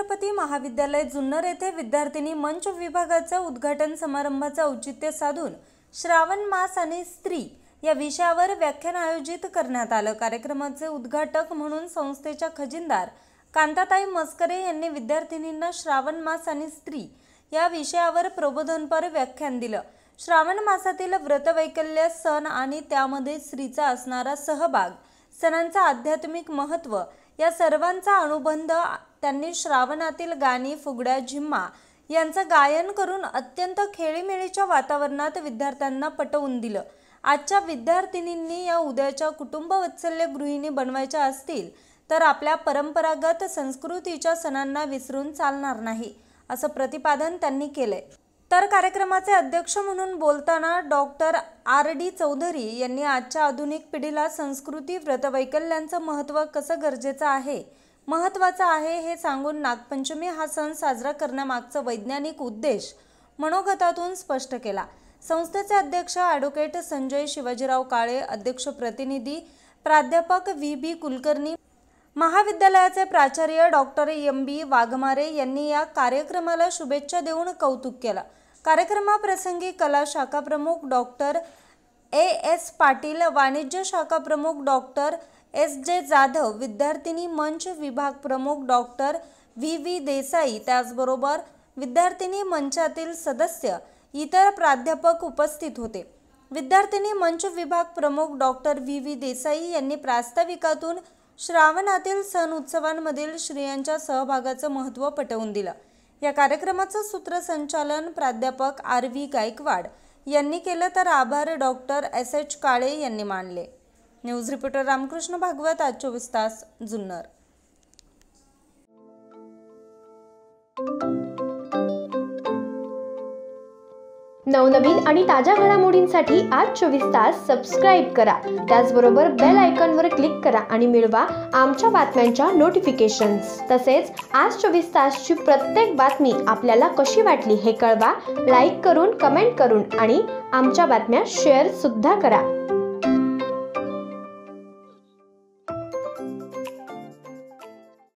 छत्रपती महाविद्यालय जुन्नर येथे विद्यार्थिनी मंच विभागाच्या उद्घाटन समारंभाचे औचित्य साधून श्रावण मास आणि स्त्री या विषयावर व्याख्यान आयोजित करण्यात आलं। कार्यक्रमाचे उद्घाटक म्हणून संस्थेच्या खजिनदार कांताताई मस्करे यांनी विद्यार्थिनींना श्रावण मास आणि स्त्री या विषयावर प्रबोधनपर व्याख्यान दिलं। श्रावण मासातील व्रतवैकल्य सण आणि त्यामध्ये स्त्रीचा असणारा सहभाग, सणांचा आध्यात्मिक महत्त्व या सर्वांचा अनुबंध त्यांनी श्रावणातील गाणी, फुगड्या, झिम्मा यांचं गायन करून अत्यंत खेळीमेळीच्या वातावरणात विद्यार्थ्यांना पटवून दिलं। आजच्या विद्यार्थिनींनी या उद्याच्या कुटुंबवत्सल्य गृहिणी बनवायच्या असतील तर आपल्या परंपरागत संस्कृतीच्या सणांना विसरून चालणार नाही, असं प्रतिपादन त्यांनी केले। तर कार्यक्रमाचे अध्यक्ष म्हणून बोलताना डॉक्टर आर.डी. चौधरी यांनी आजच्या आधुनिक पिढीला संस्कृती, व्रतवैकल्यांचं महत्त्व कसं महत्त्वाचं आहे हे सांगून नागपंचमी हा सण साजरा करण्यामागचा वैज्ञानिक उद्देश मनोगतातून स्पष्ट केला। संस्थेचे अध्यक्ष ॲडव्होकेट संजय शिवाजीराव काळे, अध्यक्ष प्रतिनिधी प्राध्यापक व्ही.बी. कुलकर्णी, महाविद्यालयाचे प्राचार्य डॉक्टर एम.बी. वाघमारे यांनी या कार्यक्रमाला शुभेच्छा देऊन कौतुक केलं। कार्यक्रमाप्रसंगी कला शाखा प्रमुख डॉक्टर ए.एस. पाटील, वाणिज्य शाखा प्रमुख डॉक्टर एस.जे. जाधव, विद्यार्थिनी मंच विभाग प्रमुख डॉक्टर व्ही.व्ही. देसाई, त्याचबरोबर विद्यार्थिनी मंचातील सदस्य, इतर प्राध्यापक उपस्थित होते। विद्यार्थिनी मंच विभाग प्रमुख डॉक्टर व्ही.व्ही. देसाई यांनी प्रास्ताविकातून श्रावणातील सण उत्सवांमधील स्त्रियांच्या सहभागाचं महत्त्व पटवून दिलं। या कार्यक्रमाचं सूत्रसंचालन प्राध्यापक आर.व्ही. गायकवाड यांनी केलं, तर आभार डॉक्टर एस.एच. काळे यांनी मानले। न्यूज रिपोर्टर रामकृष्ण भागवत, आज 24 तास, जुन्नर। नवनवीन आणि ताज्या घडामोडींसाठी आज 24 तास सबस्क्राईब करा। त्याचबरोबर बेल आयकॉनवर क्लिक करा आणि मिळवा आमच्या बातम्यांच्या नोटिफिकेशन्स। तसेच आज 24 तासची प्रत्येक बातमी आपल्याला कशी वाटली हे कळवा, लाईक करून, कमेंट करून आणि आमच्या बातम्या शेअर सुद्धा करा।